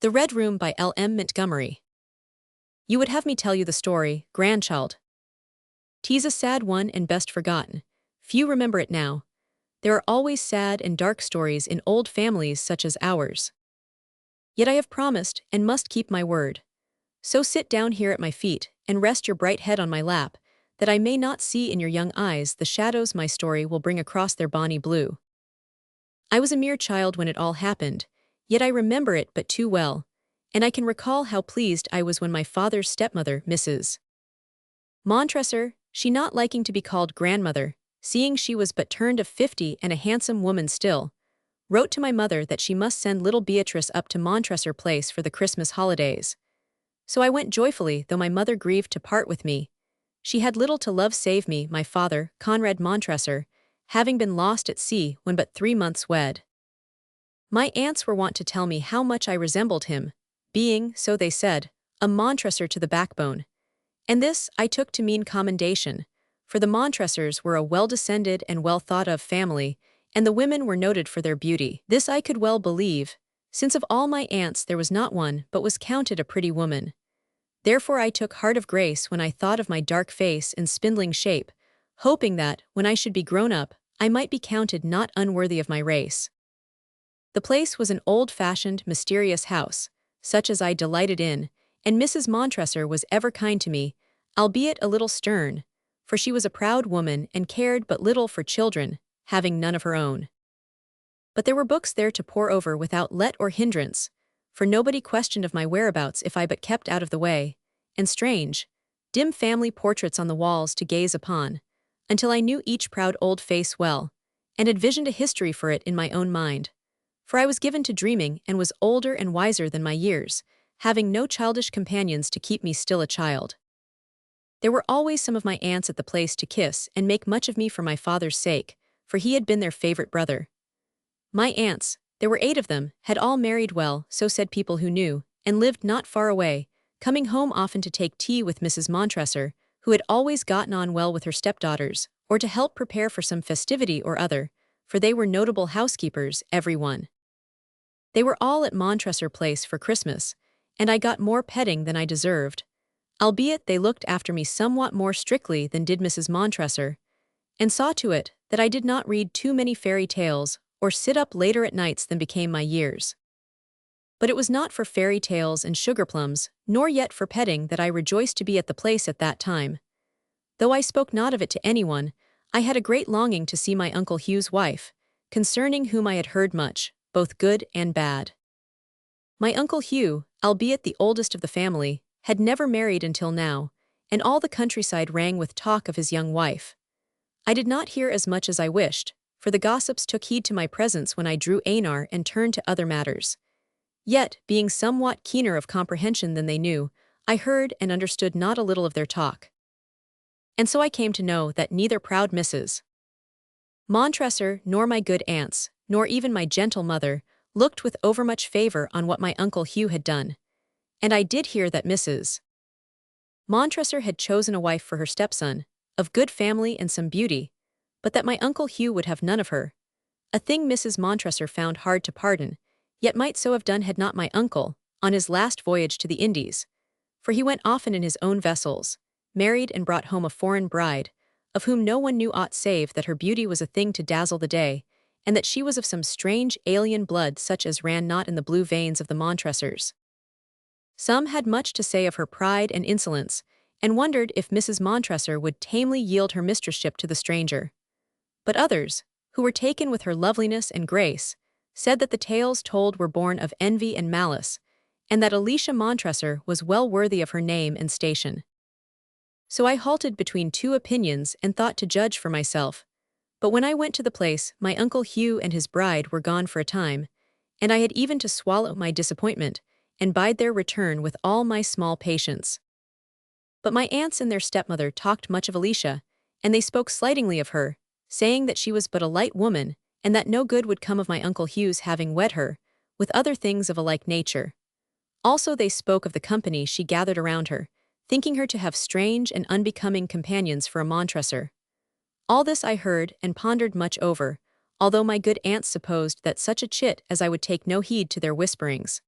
The Red Room by L M Montgomery. You would have me tell you the story, grandchild. 'Tis a sad one and best forgotten. Few remember it now. There are always sad and dark stories in old families such as ours. Yet I have promised and must keep my word. So sit down here at my feet and rest your bright head on my lap, that I may not see in your young eyes the shadows my story will bring across their bonny blue. I was a mere child when it all happened, yet I remember it but too well, and I can recall how pleased I was when my father's stepmother, Mrs. Montresor, she not liking to be called grandmother, seeing she was but turned of 50 and a handsome woman still, wrote to my mother that she must send little Beatrice up to Montresor Place for the Christmas holidays. So I went joyfully, though my mother grieved to part with me. She had little to love save me, my father, Conrad Montresor, having been lost at sea when but 3 months wed. My aunts were wont to tell me how much I resembled him, being, so they said, a Montresor to the backbone. And this I took to mean commendation, for the Montresors were a well-descended and well-thought-of family, and the women were noted for their beauty. This I could well believe, since of all my aunts there was not one but was counted a pretty woman. Therefore I took heart of grace when I thought of my dark face and spindling shape, hoping that, when I should be grown up, I might be counted not unworthy of my race. The place was an old-fashioned, mysterious house, such as I delighted in, and Mrs. Montresor was ever kind to me, albeit a little stern, for she was a proud woman and cared but little for children, having none of her own. But there were books there to pore over without let or hindrance, for nobody questioned of my whereabouts if I but kept out of the way, and strange, dim family portraits on the walls to gaze upon, until I knew each proud old face well, and had visioned a history for it in my own mind. For I was given to dreaming and was older and wiser than my years, having no childish companions to keep me still a child. There were always some of my aunts at the place to kiss and make much of me for my father's sake, for he had been their favorite brother. My aunts, there were 8 of them, had all married well, so said people who knew, and lived not far away, coming home often to take tea with Mrs. Montresor, who had always gotten on well with her stepdaughters, or to help prepare for some festivity or other, for they were notable housekeepers, every one. They were all at Montresor Place for Christmas, and I got more petting than I deserved, albeit they looked after me somewhat more strictly than did Mrs. Montresor, and saw to it that I did not read too many fairy tales or sit up later at nights than became my years. But it was not for fairy tales and sugar plums, nor yet for petting, that I rejoiced to be at the place at that time. Though I spoke not of it to anyone, I had a great longing to see my Uncle Hugh's wife, concerning whom I had heard much, both good and bad. My Uncle Hugh, albeit the oldest of the family, had never married until now, and all the countryside rang with talk of his young wife. I did not hear as much as I wished, for the gossips took heed to my presence when I drew Einar and turned to other matters. Yet, being somewhat keener of comprehension than they knew, I heard and understood not a little of their talk. And so I came to know that neither proud Mrs. Montresor, nor my good aunts, nor even my gentle mother, looked with overmuch favor on what my Uncle Hugh had done. And I did hear that Mrs. Montresor had chosen a wife for her stepson, of good family and some beauty, but that my Uncle Hugh would have none of her, a thing Mrs. Montresor found hard to pardon, yet might so have done had not my uncle, on his last voyage to the Indies, for he went often in his own vessels, married and brought home a foreign bride, of whom no one knew aught save that her beauty was a thing to dazzle the day, and that she was of some strange alien blood such as ran not in the blue veins of the Montresors. Some had much to say of her pride and insolence, and wondered if Mrs. Montresor would tamely yield her mistressship to the stranger. But others, who were taken with her loveliness and grace, said that the tales told were born of envy and malice, and that Alicia Montresor was well worthy of her name and station. So I halted between 2 opinions and thought to judge for myself. But when I went to the place, my Uncle Hugh and his bride were gone for a time, and I had even to swallow my disappointment and bide their return with all my small patience. But my aunts and their stepmother talked much of Alicia, and they spoke slightingly of her, saying that she was but a light woman, and that no good would come of my Uncle Hugh's having wed her, with other things of a like nature. Also they spoke of the company she gathered around her, thinking her to have strange and unbecoming companions for a Montresor. All this I heard and pondered much over, although my good aunts supposed that such a chit as I would take no heed to their whisperings.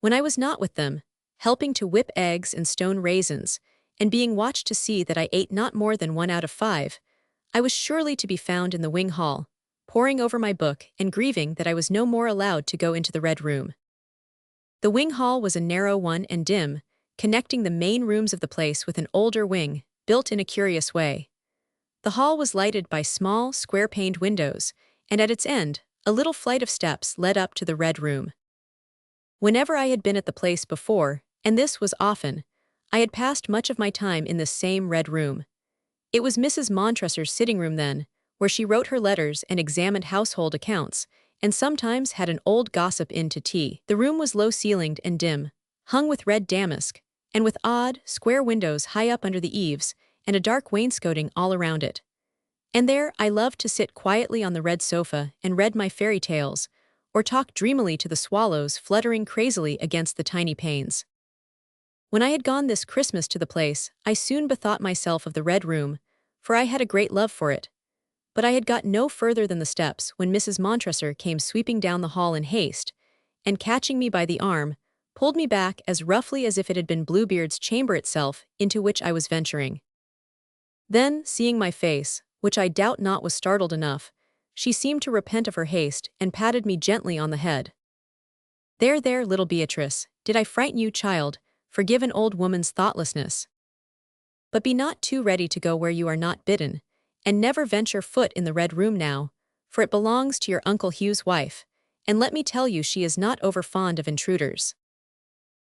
When I was not with them, helping to whip eggs and stone raisins, and being watched to see that I ate not more than 1 out of 5, I was surely to be found in the wing hall, poring over my book and grieving that I was no more allowed to go into the red room. The wing hall was a narrow one and dim, connecting the main rooms of the place with an older wing, built in a curious way. The hall was lighted by small, square-paned windows, and at its end, a little flight of steps led up to the red room. Whenever I had been at the place before, and this was often, I had passed much of my time in this same red room. It was Mrs. Montresor's sitting room then, where she wrote her letters and examined household accounts, and sometimes had an old gossip in to tea. The room was low-ceilinged and dim, hung with red damask, and with odd, square windows high up under the eaves, and a dark wainscoting all around it. And there I loved to sit quietly on the red sofa and read my fairy tales, or talk dreamily to the swallows fluttering crazily against the tiny panes. When I had gone this Christmas to the place, I soon bethought myself of the red room, for I had a great love for it. But I had got no further than the steps when Mrs. Montresor came sweeping down the hall in haste, and catching me by the arm, pulled me back as roughly as if it had been Bluebeard's chamber itself into which I was venturing. Then, seeing my face, which I doubt not was startled enough, she seemed to repent of her haste and patted me gently on the head. "There, there, little Beatrice, did I frighten you, child? Forgive an old woman's thoughtlessness. But be not too ready to go where you are not bidden, and never venture foot in the red room now, for it belongs to your Uncle Hugh's wife, and let me tell you she is not over fond of intruders."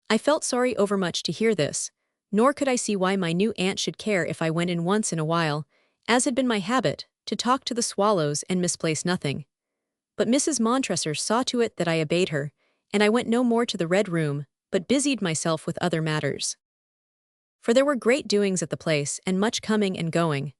I felt sorry overmuch to hear this, nor could I see why my new aunt should care if I went in once in a while, as had been my habit, to talk to the swallows and misplace nothing. But Mrs. Montresor saw to it that I obeyed her, and I went no more to the red room, but busied myself with other matters. For there were great doings at the place and much coming and going.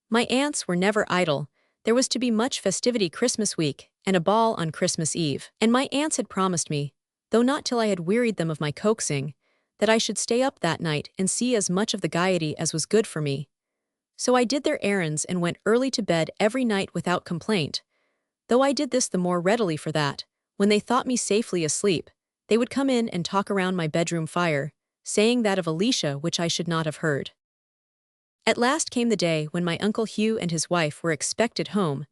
My aunts were never idle. There was to be much festivity Christmas week, and a ball on Christmas Eve. And my aunts had promised me, though not till I had wearied them of my coaxing, that I should stay up that night and see as much of the gaiety as was good for me. So I did their errands and went early to bed every night without complaint, though I did this the more readily for that, when they thought me safely asleep, they would come in and talk around my bedroom fire, saying that of Alicia which I should not have heard. At last came the day when my Uncle Hugh and his wife were expected home,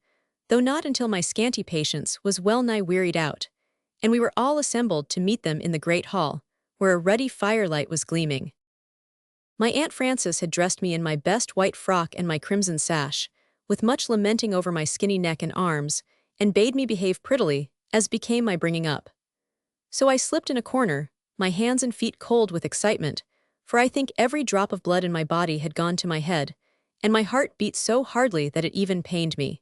though not until my scanty patience was well nigh wearied out, and we were all assembled to meet them in the great hall, where a ruddy firelight was gleaming. My Aunt Frances had dressed me in my best white frock and my crimson sash, with much lamenting over my skinny neck and arms, and bade me behave prettily, as became my bringing up. So I slipped in a corner, my hands and feet cold with excitement, for I think every drop of blood in my body had gone to my head, and my heart beat so hardly that it even pained me.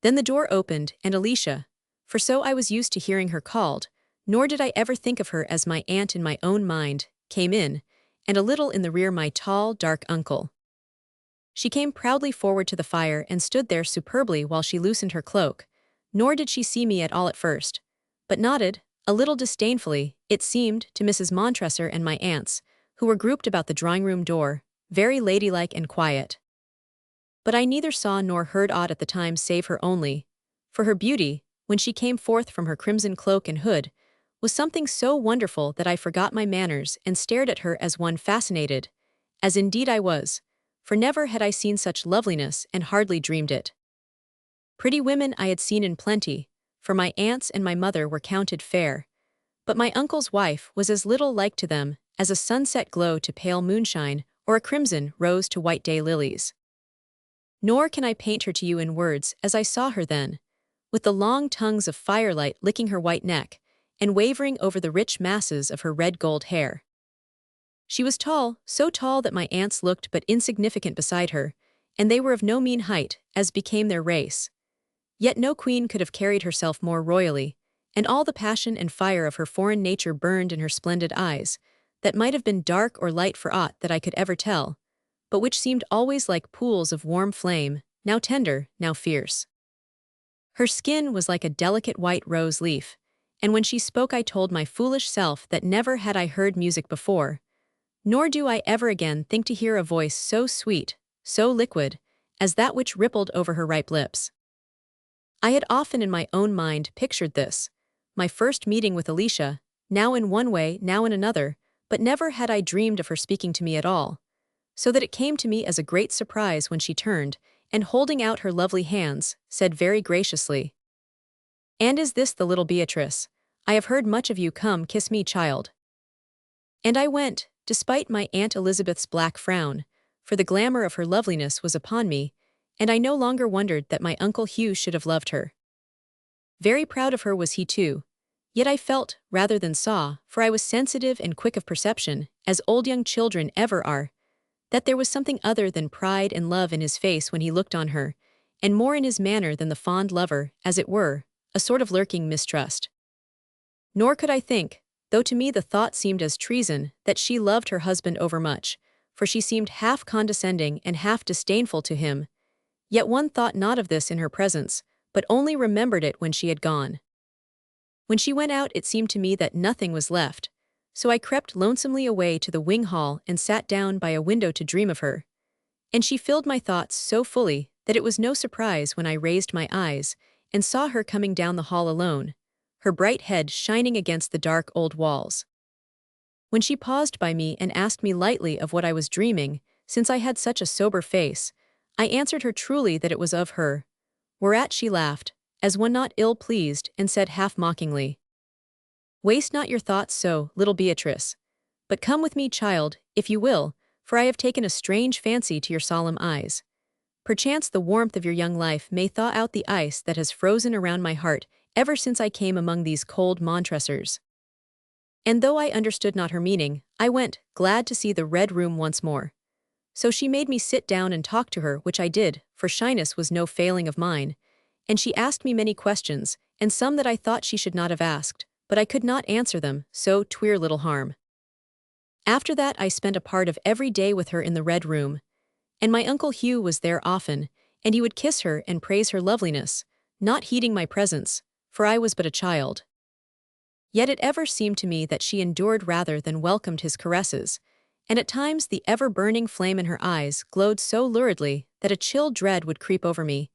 Then the door opened, and Alicia, for so I was used to hearing her called, nor did I ever think of her as my aunt in my own mind, came in, and a little in the rear my tall, dark uncle. She came proudly forward to the fire and stood there superbly while she loosened her cloak, nor did she see me at all at first, but nodded, a little disdainfully, it seemed, to Mrs. Montresor and my aunts, who were grouped about the drawing-room door, very ladylike and quiet. But I neither saw nor heard aught at the time save her only, for her beauty, when she came forth from her crimson cloak and hood, was something so wonderful that I forgot my manners and stared at her as one fascinated, as indeed I was, for never had I seen such loveliness and hardly dreamed it. Pretty women I had seen in plenty, for my aunts and my mother were counted fair, but my uncle's wife was as little like to them as a sunset glow to pale moonshine or a crimson rose to white day lilies. Nor can I paint her to you in words as I saw her then, with the long tongues of firelight licking her white neck and wavering over the rich masses of her red gold hair. She was tall, so tall that my aunts looked but insignificant beside her, and they were of no mean height, as became their race. Yet no queen could have carried herself more royally, and all the passion and fire of her foreign nature burned in her splendid eyes, that might have been dark or light for aught that I could ever tell, but which seemed always like pools of warm flame, now tender, now fierce. Her skin was like a delicate white rose leaf, and when she spoke I told my foolish self that never had I heard music before, nor do I ever again think to hear a voice so sweet, so liquid, as that which rippled over her ripe lips. I had often in my own mind pictured this, my first meeting with Alicia, now in one way, now in another, but never had I dreamed of her speaking to me at all, so that it came to me as a great surprise when she turned, and holding out her lovely hands, said very graciously, "And is this the little Beatrice? I have heard much of you. Come, kiss me, child." And I went, despite my Aunt Elizabeth's black frown, for the glamour of her loveliness was upon me, and I no longer wondered that my Uncle Hugh should have loved her. Very proud of her was he too, yet I felt, rather than saw, for I was sensitive and quick of perception, as old young children ever are, that there was something other than pride and love in his face when he looked on her, and more in his manner than the fond lover, as it were, a sort of lurking mistrust. Nor could I think, though to me the thought seemed as treason, that she loved her husband overmuch, for she seemed half condescending and half disdainful to him, yet one thought not of this in her presence, but only remembered it when she had gone. When she went out it seemed to me that nothing was left, so I crept lonesomely away to the wing hall and sat down by a window to dream of her. And she filled my thoughts so fully that it was no surprise when I raised my eyes and saw her coming down the hall alone, her bright head shining against the dark old walls. When she paused by me and asked me lightly of what I was dreaming, since I had such a sober face, I answered her truly that it was of her, whereat she laughed, as one not ill pleased, and said half-mockingly, "Waste not your thoughts so, little Beatrice, but come with me, child, if you will, for I have taken a strange fancy to your solemn eyes. Perchance the warmth of your young life may thaw out the ice that has frozen around my heart ever since I came among these cold Montressors." And though I understood not her meaning, I went, glad to see the Red Room once more. So she made me sit down and talk to her, which I did, for shyness was no failing of mine, and she asked me many questions, and some that I thought she should not have asked, but I could not answer them, so 'twere little harm. After that I spent a part of every day with her in the Red Room, and my Uncle Hugh was there often, and he would kiss her and praise her loveliness, not heeding my presence, for I was but a child. Yet it ever seemed to me that she endured rather than welcomed his caresses, and at times the ever-burning flame in her eyes glowed so luridly that a chill dread would creep over me,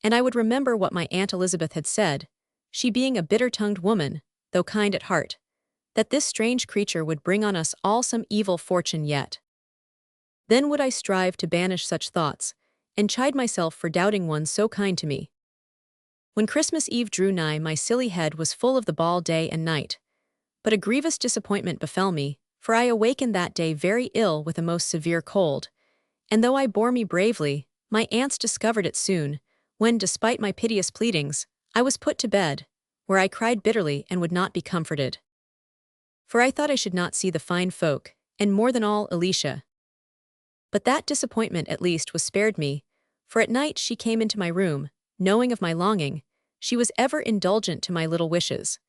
and I would remember what my Aunt Elizabeth had said, she being a bitter-tongued woman, though kind at heart, that this strange creature would bring on us all some evil fortune yet. Then would I strive to banish such thoughts, and chide myself for doubting one so kind to me. When Christmas Eve drew nigh, my silly head was full of the ball day and night, but a grievous disappointment befell me, for I awakened that day very ill with a most severe cold, and though I bore me bravely, my aunts discovered it soon, when, despite my piteous pleadings, I was put to bed, where I cried bitterly and would not be comforted. For I thought I should not see the fine folk, and more than all, Alicia. But that disappointment at least was spared me, for at night she came into my room, knowing of my longing, she was ever indulgent to my little wishes.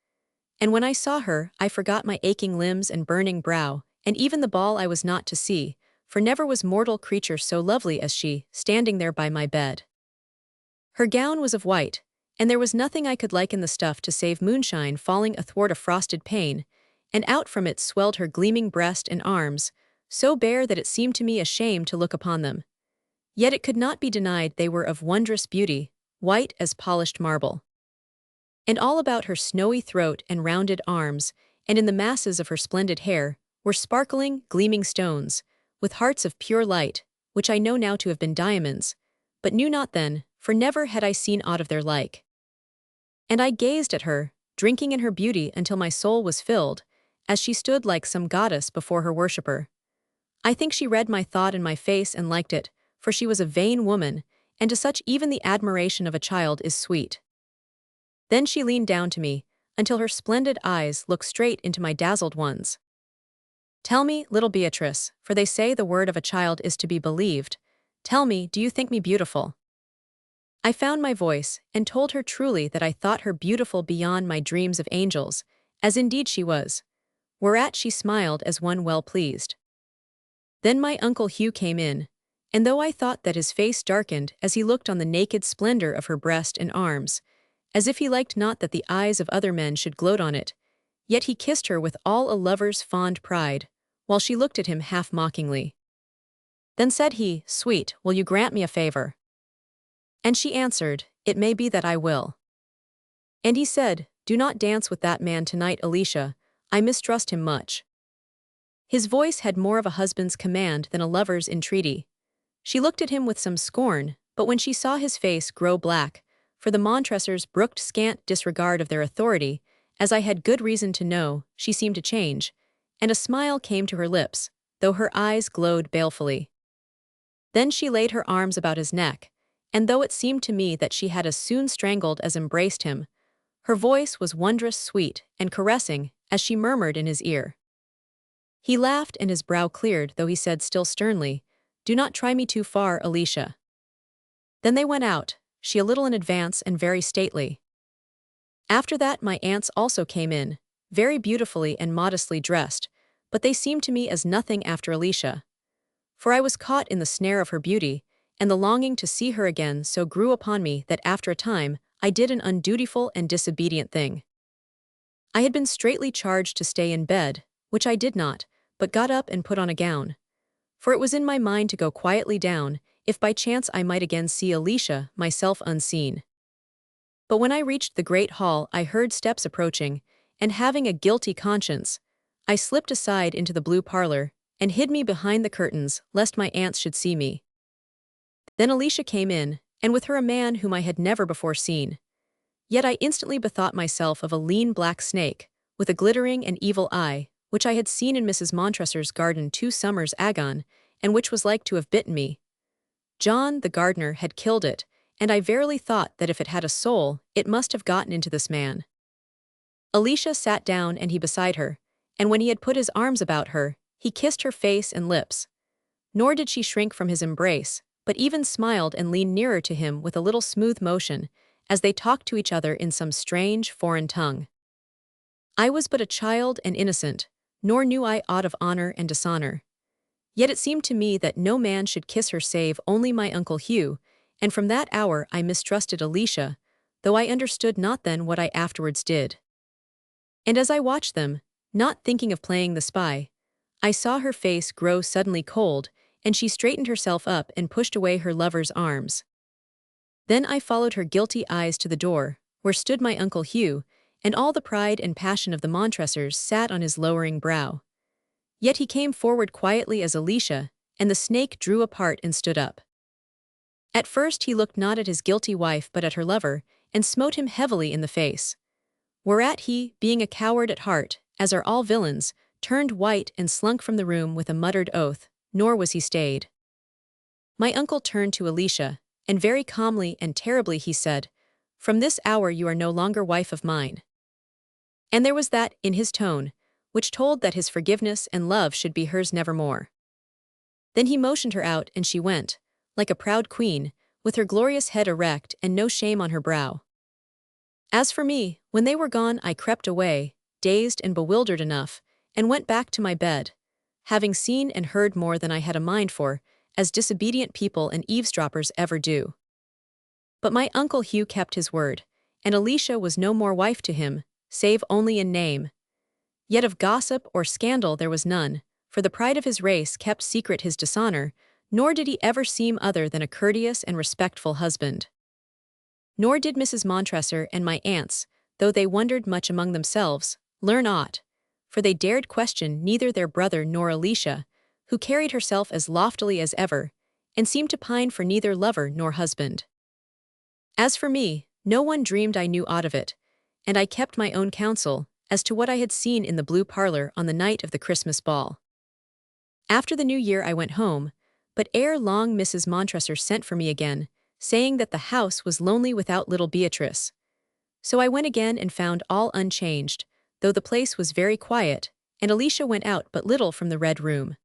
And when I saw her, I forgot my aching limbs and burning brow, and even the ball I was not to see, for never was mortal creature so lovely as she, standing there by my bed. Her gown was of white, and there was nothing I could liken the stuff to save moonshine falling athwart a frosted pane, and out from it swelled her gleaming breast and arms, so bare that it seemed to me a shame to look upon them. Yet it could not be denied they were of wondrous beauty, white as polished marble. And all about her snowy throat and rounded arms, and in the masses of her splendid hair, were sparkling, gleaming stones, with hearts of pure light, which I know now to have been diamonds, but knew not then, for never had I seen aught of their like. And I gazed at her, drinking in her beauty until my soul was filled, as she stood like some goddess before her worshipper. I think she read my thought in my face and liked it, for she was a vain woman, and to such even the admiration of a child is sweet. Then she leaned down to me, until her splendid eyes looked straight into my dazzled ones. "Tell me, little Beatrice, for they say the word of a child is to be believed, tell me, do you think me beautiful?" I found my voice, and told her truly that I thought her beautiful beyond my dreams of angels, as indeed she was, whereat she smiled as one well pleased. Then my Uncle Hugh came in, and though I thought that his face darkened as he looked on the naked splendor of her breast and arms, as if he liked not that the eyes of other men should gloat on it, yet he kissed her with all a lover's fond pride, while she looked at him half-mockingly. Then said he, "Sweet, will you grant me a favor?" And she answered, "It may be that I will." And he said, "Do not dance with that man tonight, Alicia. I mistrust him much. His voice had more of a husband's command than a lover's entreaty. She looked at him with some scorn, but when she saw his face grow black, for the Montressors brooked scant disregard of their authority, as I had good reason to know, she seemed to change, and a smile came to her lips, though her eyes glowed balefully. Then she laid her arms about his neck, and though it seemed to me that she had as soon strangled as embraced him, her voice was wondrous sweet and caressing as she murmured in his ear. He laughed and his brow cleared, though he said still sternly, "Do not try me too far, Alicia." Then they went out, she a little in advance and very stately. After that my aunts also came in, very beautifully and modestly dressed, but they seemed to me as nothing after Alicia. For I was caught in the snare of her beauty, and the longing to see her again so grew upon me that after a time I did an undutiful and disobedient thing. I had been straitly charged to stay in bed, which I did not, but got up and put on a gown. For it was in my mind to go quietly down, if by chance I might again see Alicia, myself unseen. But when I reached the great hall I heard steps approaching, and having a guilty conscience, I slipped aside into the blue parlor, and hid me behind the curtains, lest my aunts should see me. Then Alicia came in, and with her a man whom I had never before seen. Yet I instantly bethought myself of a lean black snake, with a glittering and evil eye, which I had seen in Mrs. Montressor's garden 2 summers agone, and which was like to have bitten me. John, the gardener, had killed it, and I verily thought that if it had a soul, it must have gotten into this man. Alicia sat down and he beside her, and when he had put his arms about her, he kissed her face and lips. Nor did she shrink from his embrace, but even smiled and leaned nearer to him with a little smooth motion, as they talked to each other in some strange, foreign tongue. I was but a child and innocent, nor knew I aught of honor and dishonor. Yet it seemed to me that no man should kiss her save only my Uncle Hugh, and from that hour I mistrusted Alicia, though I understood not then what I afterwards did. And as I watched them, not thinking of playing the spy, I saw her face grow suddenly cold, and she straightened herself up and pushed away her lover's arms. Then I followed her guilty eyes to the door, where stood my Uncle Hugh, and all the pride and passion of the Montressors sat on his lowering brow. Yet he came forward quietly as Alicia, and the snake drew apart and stood up. At first he looked not at his guilty wife but at her lover, and smote him heavily in the face. Whereat he, being a coward at heart, as are all villains, turned white and slunk from the room with a muttered oath, nor was he stayed. My uncle turned to Alicia, and very calmly and terribly he said, "From this hour you are no longer wife of mine." And there was that in his tone, which told that his forgiveness and love should be hers nevermore. Then he motioned her out and she went, like a proud queen, with her glorious head erect and no shame on her brow. As for me, when they were gone I crept away, dazed and bewildered enough, and went back to my bed, having seen and heard more than I had a mind for, as disobedient people and eavesdroppers ever do. But my Uncle Hugh kept his word, and Alicia was no more wife to him, save only in name. Yet of gossip or scandal there was none, for the pride of his race kept secret his dishonor, nor did he ever seem other than a courteous and respectful husband. Nor did Mrs. Montressor and my aunts, though they wondered much among themselves, learn aught, for they dared question neither their brother nor Alicia, who carried herself as loftily as ever, and seemed to pine for neither lover nor husband. As for me, no one dreamed I knew aught of it, and I kept my own counsel as to what I had seen in the blue parlor on the night of the Christmas ball. After the New Year I went home, but ere long Mrs. Montressor sent for me again, saying that the house was lonely without little Beatrice. So I went again and found all unchanged, though the place was very quiet, and Alicia went out but little from the Red Room.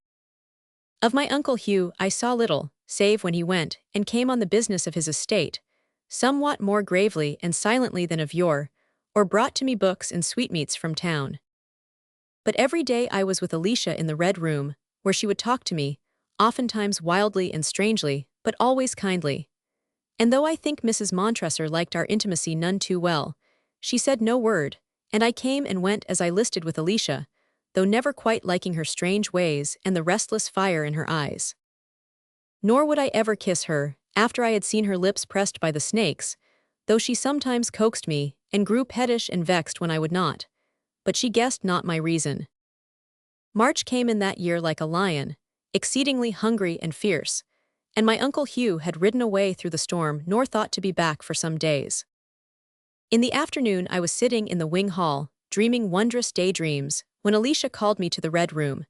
Of my Uncle Hugh I saw little, save when he went and came on the business of his estate, somewhat more gravely and silently than of yore, or brought to me books and sweetmeats from town. But every day I was with Alicia in the Red Room, where she would talk to me, oftentimes wildly and strangely, but always kindly. And though I think Mrs. Montressor liked our intimacy none too well, she said no word, and I came and went as I listed with Alicia, though never quite liking her strange ways and the restless fire in her eyes. Nor would I ever kiss her, after I had seen her lips pressed by the snakes, though she sometimes coaxed me, and grew pettish and vexed when I would not. but she guessed not my reason. March came in that year like a lion, exceedingly hungry and fierce, and my Uncle Hugh had ridden away through the storm nor thought to be back for some days. In the afternoon I was sitting in the wing hall, dreaming wondrous daydreams, when Alicia called me to the Red Room.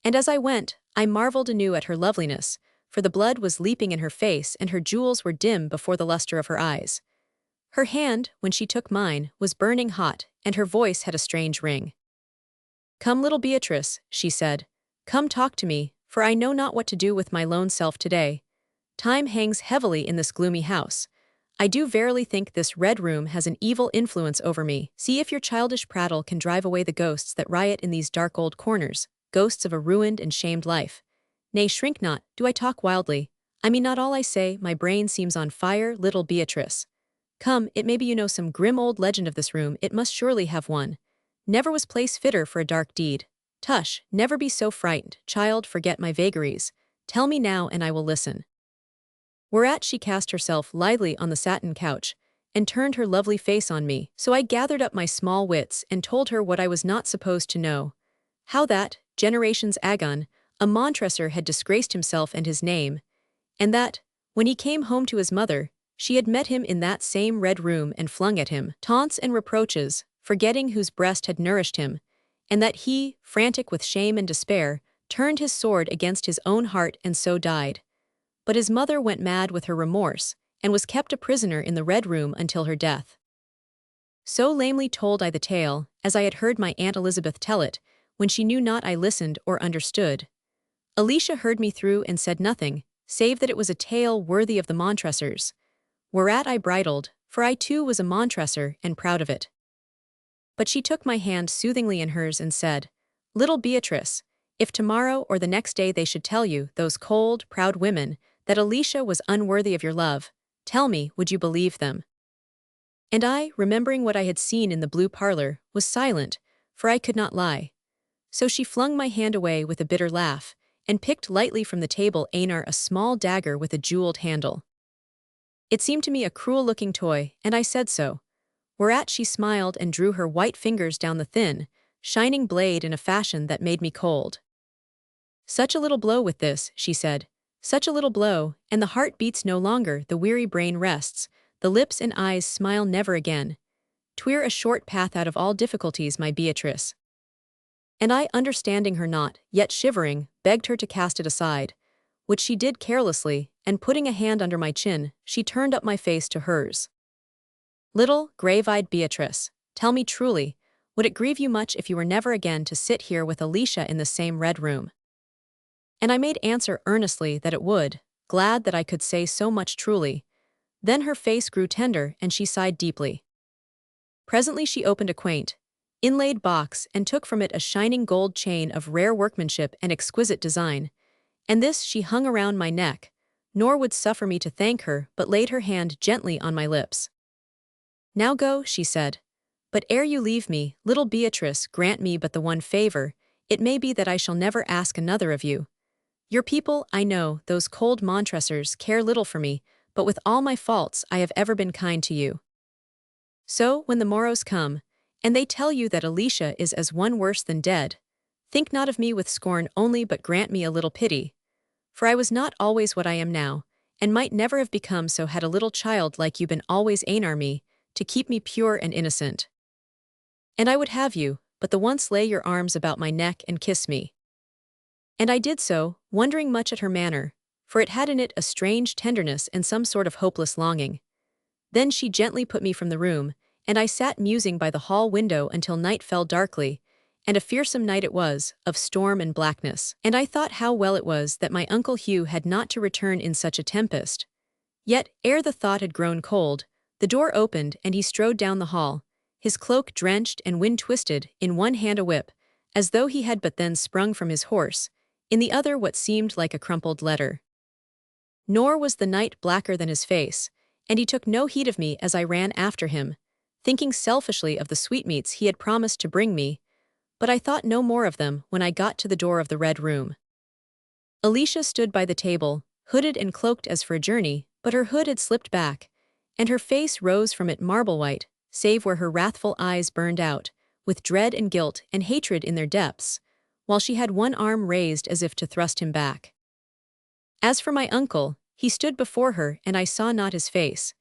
And as I went, I marveled anew at her loveliness, for the blood was leaping in her face and her jewels were dim before the luster of her eyes. Her hand, when she took mine, was burning hot, and her voice had a strange ring. "Come, little Beatrice," she said. "Come talk to me, for I know not what to do with my lone self today. Time hangs heavily in this gloomy house. I do verily think this Red Room has an evil influence over me. See if your childish prattle can drive away the ghosts that riot in these dark old corners, ghosts of a ruined and shamed life. Nay, shrink not, do I talk wildly? I mean not all I say, my brain seems on fire, little Beatrice. Come, it may be you know some grim old legend of this room, it must surely have one. Never was place fitter for a dark deed. Tush, never be so frightened, child, forget my vagaries. Tell me now and I will listen." Whereat she cast herself lithely on the satin couch, and turned her lovely face on me, so I gathered up my small wits and told her what I was not supposed to know. How that, generations agone, a Montresor had disgraced himself and his name, and that, when he came home to his mother, she had met him in that same Red Room and flung at him taunts and reproaches, forgetting whose breast had nourished him, and that he, frantic with shame and despair, turned his sword against his own heart and so died. But his mother went mad with her remorse, and was kept a prisoner in the Red Room until her death. So lamely told I the tale, as I had heard my Aunt Elizabeth tell it, when she knew not I listened or understood. Alicia heard me through and said nothing, save that it was a tale worthy of the Montresors. Whereat I bridled, for I too was a Montresor and proud of it. But she took my hand soothingly in hers and said, "Little Beatrice, if tomorrow or the next day they should tell you, those cold, proud women, that Alicia was unworthy of your love, tell me, would you believe them?" And I, remembering what I had seen in the blue parlor, was silent, for I could not lie. So she flung my hand away with a bitter laugh, and picked lightly from the table Einar a small dagger with a jeweled handle. It seemed to me a cruel-looking toy, and I said so. Whereat she smiled and drew her white fingers down the thin, shining blade in a fashion that made me cold. "Such a little blow with this," she said. "Such a little blow, and the heart beats no longer, the weary brain rests, the lips and eyes smile never again. 'Twere a short path out of all difficulties, my Beatrice." And I, understanding her not, yet shivering, begged her to cast it aside, which she did carelessly, and putting a hand under my chin, she turned up my face to hers. "Little, grave-eyed Beatrice, tell me truly, would it grieve you much if you were never again to sit here with Alicia in the same Red Room?" And I made answer earnestly that it would, glad that I could say so much truly. Then her face grew tender and she sighed deeply. Presently she opened a quaint, inlaid box and took from it a shining gold chain of rare workmanship and exquisite design, and this she hung around my neck, nor would suffer me to thank her but laid her hand gently on my lips. "Now go," she said. "But ere you leave me, little Beatrice, grant me but the one favor, it may be that I shall never ask another of you. Your people, I know, those cold Montresors, care little for me, but with all my faults I have ever been kind to you. So, when the morrows come, and they tell you that Alicia is as one worse than dead, think not of me with scorn only but grant me a little pity. For I was not always what I am now, and might never have become so had a little child like you been always Einar me, to keep me pure and innocent. And I would have you, but the once lay your arms about my neck and kiss me." And I did so, wondering much at her manner, for it had in it a strange tenderness and some sort of hopeless longing. Then she gently put me from the room, and I sat musing by the hall window until night fell darkly, and a fearsome night it was, of storm and blackness. And I thought how well it was that my Uncle Hugh had not to return in such a tempest. Yet, ere the thought had grown cold, the door opened and he strode down the hall, his cloak drenched and wind-twisted, in one hand a whip, as though he had but then sprung from his horse, in the other what seemed like a crumpled letter. Nor was the night blacker than his face, and he took no heed of me as I ran after him, thinking selfishly of the sweetmeats he had promised to bring me, but I thought no more of them when I got to the door of the Red Room. Alicia stood by the table, hooded and cloaked as for a journey, but her hood had slipped back, and her face rose from it marble-white, save where her wrathful eyes burned out, with dread and guilt and hatred in their depths, while she had one arm raised as if to thrust him back. As for my uncle, he stood before her, and I saw not his face,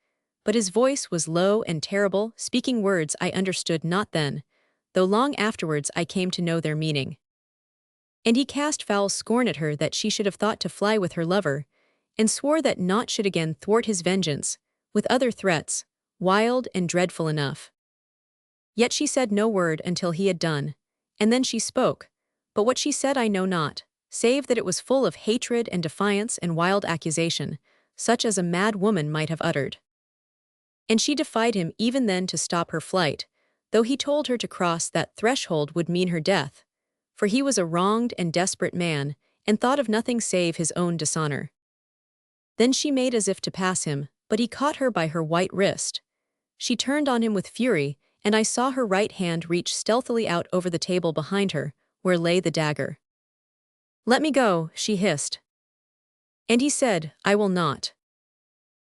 but his voice was low and terrible, speaking words I understood not then, though long afterwards I came to know their meaning. And he cast foul scorn at her that she should have thought to fly with her lover, and swore that naught should again thwart his vengeance, with other threats, wild and dreadful enough. Yet she said no word until he had done, and then she spoke, but what she said I know not, save that it was full of hatred and defiance and wild accusation, such as a mad woman might have uttered. And she defied him even then to stop her flight, though he told her to cross that threshold would mean her death, for he was a wronged and desperate man, and thought of nothing save his own dishonor. Then she made as if to pass him, but he caught her by her white wrist. She turned on him with fury, and I saw her right hand reach stealthily out over the table behind her, where lay the dagger. "Let me go," she hissed. And he said, "I will not."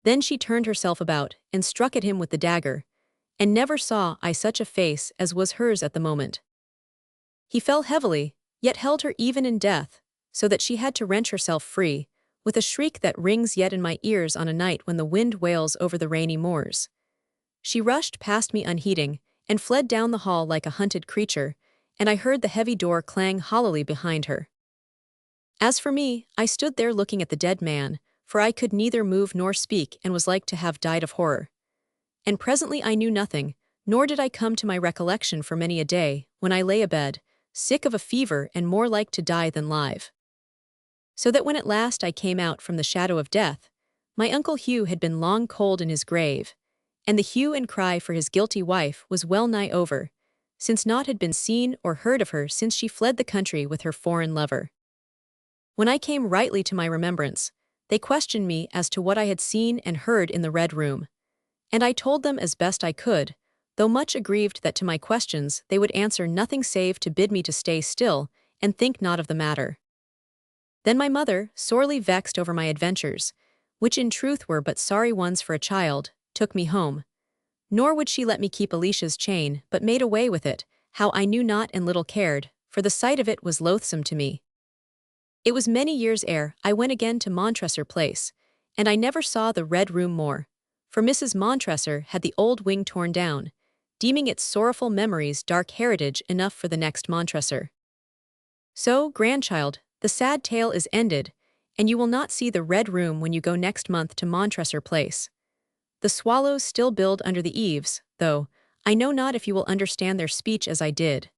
Then she turned herself about, and struck at him with the dagger, and never saw I such a face as was hers at the moment. He fell heavily, yet held her even in death, so that she had to wrench herself free, with a shriek that rings yet in my ears on a night when the wind wails over the rainy moors. She rushed past me unheeding, and fled down the hall like a hunted creature, and I heard the heavy door clang hollowly behind her. As for me, I stood there looking at the dead man, for I could neither move nor speak and was like to have died of horror. And presently I knew nothing, nor did I come to my recollection for many a day, when I lay abed, sick of a fever and more like to die than live. So that when at last I came out from the shadow of death, my Uncle Hugh had been long cold in his grave, and the hue and cry for his guilty wife was well nigh over, since naught had been seen or heard of her since she fled the country with her foreign lover. When I came rightly to my remembrance, they questioned me as to what I had seen and heard in the Red Room, and I told them as best I could, though much aggrieved that to my questions they would answer nothing save to bid me to stay still and think not of the matter. Then my mother, sorely vexed over my adventures, which in truth were but sorry ones for a child, took me home. Nor would she let me keep Alicia's chain, but made away with it, how I knew not and little cared, for the sight of it was loathsome to me. It was many years ere I went again to Montresor Place, and I never saw the Red Room more, for Mrs. Montresor had the old wing torn down, deeming its sorrowful memories dark heritage enough for the next Montresor. So, grandchild, the sad tale is ended, and you will not see the Red Room when you go next month to Montresor Place. The swallows still build under the eaves, though I know not if you will understand their speech as I did.